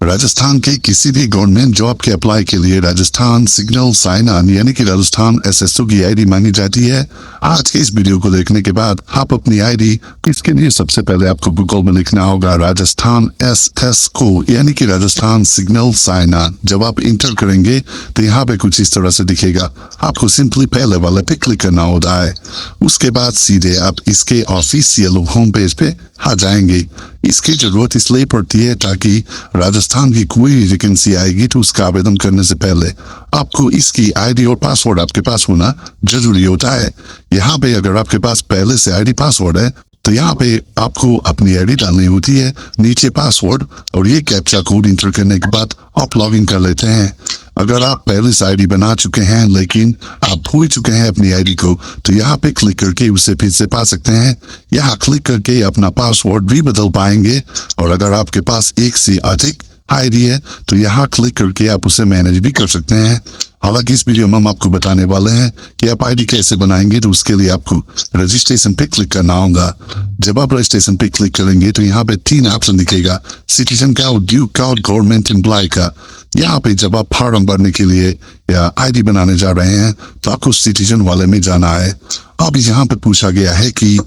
राजस्थान के किसी भी गवर्नमेंट जॉब के अप्लाई के लिए राजस्थान सिग्नल साइन ऑन यानी कि राजस्थान एसएसओ की आईडी मांगी जाती है। आज के इस वीडियो को देखने के बाद आप अपनी आईडी इसके लिए सबसे पहले आपको गूगल में लिखना होगा राजस्थान एसएसओ यानी कि राजस्थान सिग्नल साइन ऑन। जब आप इंटर करेंगे तो यहाँ पे कुछ इस तरह से दिखेगा। आपको सिंपली पहले वाले पे क्लिक करना होता है। उसके बाद सीधे आप इसके ऑफिशियल होम पेज पे आ जाएंगे। इसकी जरूरत इसलिए पड़ती है ताकि राजस्थान की कोई वैकेंसी आएगी तो उसका आवेदन करने से पहले आपको इसकी आईडी और पासवर्ड आपके पास होना जरूरी होता है। यहाँ पे अगर आपके पास पहले से आईडी पासवर्ड है तो यहाँ पे आपको अपनी आईडी डालनी होती है, नीचे पासवर्ड और ये कैप्चा कोड इंटर करने के बाद आप लॉग इन कर लेते हैं। अगर आप पहले से आईडी बना चुके हैं लेकिन आप भूल चुके हैं अपनी आईडी को तो यहाँ पे क्लिक करके उसे फिर से पा सकते हैं। यहाँ क्लिक करके अपना पासवर्ड भी बदल पाएंगे और अगर आपके पास एक से अधिक आईडी है तो यहाँ क्लिक करके आप उसे मैनेज भी कर सकते हैं। हालांकि इस वीडियो में हम आपको बताने वाले हैं कि आप आईडी कैसे बनाएंगे, तो उसके लिए आपको रजिस्ट्रेशन पे क्लिक करना होगा। जब आप रजिस्ट्रेशन पे क्लिक करेंगे तो यहाँ पे 3 ऑप्शन दिखेगा, सिटीजन का, ड्यू का और गवर्नमेंट एम्प्लॉय का। यहाँ पे जब आप फॉर्म भरने के लिए या आईडी बनाने जा रहे हैं तो आपको सिटीजन वाले में जाना है। अब यहाँ पे पूछा गया है कि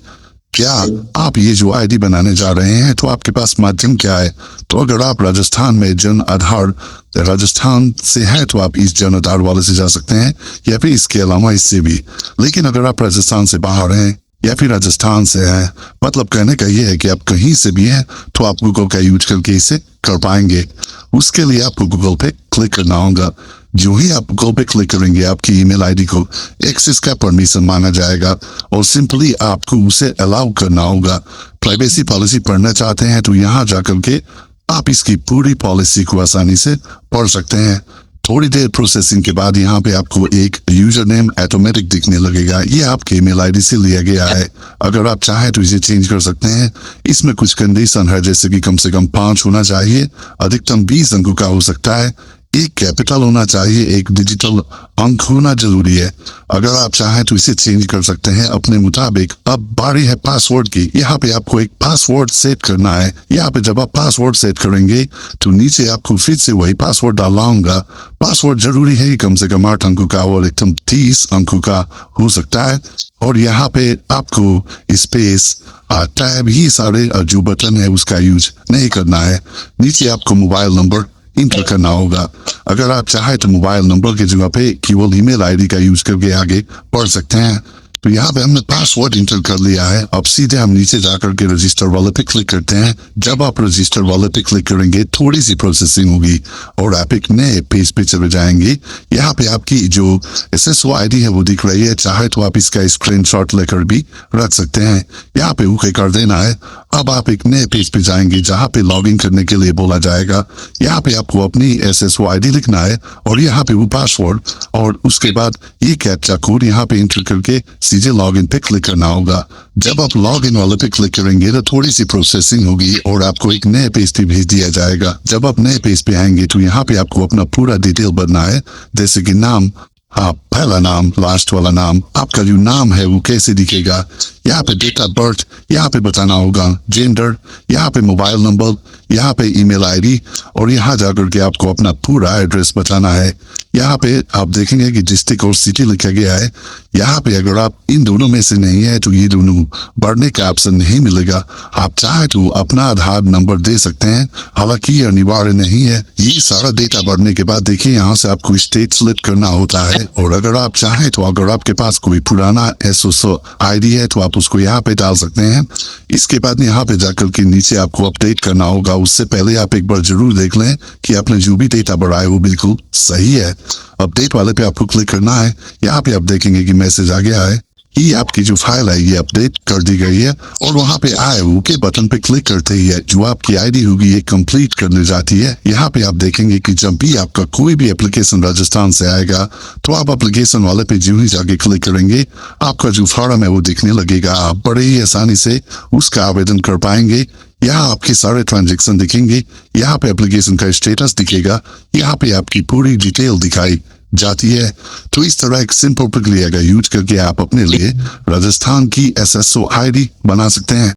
क्या आप ये जो आईडी बनाने जा रहे हैं तो आपके पास माध्यम क्या है। तो अगर आप राजस्थान में जन आधार राजस्थान से है तो आप इस जन आधार वाले से जा सकते हैं या फिर इसके अलावा इससे भी। लेकिन अगर आप राजस्थान से बाहर हैं या फिर राजस्थान से हैं, मतलब कहने का ये है कि आप कहीं से भी हैं तो आप गूगल का यूज करके इसे कर पाएंगे। उसके लिए आपको गूगल पे क्लिक करना होगा। जो ही आप गूगल पे क्लिक करेंगे आपकी ईमेल आईडी को एक्सेस का परमिशन मांगा जाएगा और सिंपली आपको उसे अलाउ करना होगा। प्राइवेसी पॉलिसी पढ़ना चाहते हैं तो यहाँ जाकर के आप इसकी पूरी पॉलिसी को आसानी से पढ़ सकते हैं। थोड़ी देर प्रोसेसिंग के बाद यहाँ पे आपको एक यूजर नेम ऑटोमेटिक दिखने लगेगा। ये आपके ईमेल आईडी से लिया गया है। अगर आप चाहें तो इसे चेंज कर सकते हैं। इसमें कुछ कंडीशन है, जैसे कि कम से कम 5 होना चाहिए, अधिकतम 20 अंकों का हो सकता है, एक कैपिटल होना चाहिए, एक डिजिटल अंक होना जरूरी है। अगर आप चाहें तो इसे चेंज कर सकते हैं अपने मुताबिक। अब बारी है पासवर्ड की। यहाँ पे आपको एक पासवर्ड सेट करना है। यहाँ पे जब आप पासवर्ड सेट करेंगे तो नीचे आपको फिर से वही पासवर्ड डालना होगा। पासवर्ड जरूरी है कम से कम 8 अंकों का और एकदम 30 अंकों का हो सकता है। और यहाँ पे आपको स्पेस टैब ही सारे जो बटन है उसका यूज नहीं करना है। नीचे आपको मोबाइल नंबर इंटर करना होगा। अगर आप चाहे तो मोबाइल नंबर की जगह पे केवल ईमेल आईडी का यूज करके आगे बढ़ सकते हैं। तो यहाँ पे हमने पासवर्ड इंटर कर लिया है। अब सीधे हम नीचे जाकर के रजिस्टर वाले पे क्लिक करते हैं। जब आप रजिस्टर वाले पे क्लिक करेंगे थोड़ी सी प्रोसेसिंग होगी और आप एक नए पेज पे चले जाएंगे। यहाँ पे आपकी जो एसएसओ आईडी है वो दिख रही है। चाहे तो आप इसका स्क्रीनशॉट लेकर भी रख सकते हैं। यहाँ पे ओके कर देना है। अब आप एक नए पेज पे जाएंगे जहाँ पे लॉगिन करने के लिए बोला जाएगा। यहाँ पे आपको अपनी एसएसओ आईडी लिखना है और यहाँ पे वो पासवर्ड और उसके बाद ये कैप्चा कोड यहाँ पे इंटर करके सीधे लॉगिन पे क्लिक करना होगा। जब आप लॉगिन वाले पे क्लिक करेंगे तो थोड़ी सी प्रोसेसिंग होगी और आपको एक नए पेज पे भेज दिया जाएगा। जब आप नए पेज पे आएंगे तो यहाँ पे आपको अपना पूरा डिटेल भरना है, जैसे कि नाम, पहला नाम, लास्ट वाला नाम, आपका जो नाम है वो कैसे दिखेगा, यहाँ पे डेट ऑफ बर्थ यहाँ पे बताना होगा, जेंडर, यहाँ पे मोबाइल नंबर, यहाँ पे ईमेल आईडी और यहाँ जाकर के आपको अपना पूरा एड्रेस बताना है। यहाँ पे आप देखेंगे कि डिस्ट्रिक्ट और सिटी लिखा गया है। यहाँ पे अगर आप इन दोनों में से नहीं है तो ये दोनों भरने का ऑप्शन नहीं मिलेगा। आप चाहे तो अपना आधार नंबर दे सकते हैं, हालांकि ये अनिवार्य नहीं है। ये सारा डेटा भरने के बाद देखिए यहाँ से आपको स्टेट सिलेक्ट करना होता है और अगर आप चाहें तो अगर आपके पास कोई पुराना एसएसओ आईडी है तो आप उसको यहाँ पे डाल सकते हैं। इसके बाद यहाँ पे जाकर के नीचे आपको अपडेट करना होगा। उससे पहले आप एक बार जरूर देख लें कि आपने जो भी डेटा भरा है वो बिल्कुल सही है। अपडेट वाले पे आपको क्लिक करना है। यहाँ पे आप देखेंगे कि मैसेज आ गया है, ये आपकी जो फाइल है ये अपडेट कर दी गई है और वहाँ पे आए ओके बटन पे क्लिक करते ही है जो आपकी आईडी होगी ये कंप्लीट करने जाती है। यहाँ पे आप देखेंगे कि जब भी आपका कोई भी एप्लीकेशन राजस्थान से आएगा तो आप एप्लीकेशन वाले पे जो ही जाके क्लिक करेंगे आपका जो फॉर्म है वो दिखने लगेगा। आप बड़े ही आसानी से उसका आवेदन कर पाएंगे। यहाँ आपके सारे ट्रांजेक्शन दिखेंगे, यहाँ पे एप्लीकेशन का स्टेटस दिखेगा, यहाँ पे आपकी पूरी डिटेल दिखाई जाती है। तो इस तरह एक सिंपल प्रक्रिया का यूज करके आप अपने लिए राजस्थान की एसएसओ आईडी बना सकते हैं।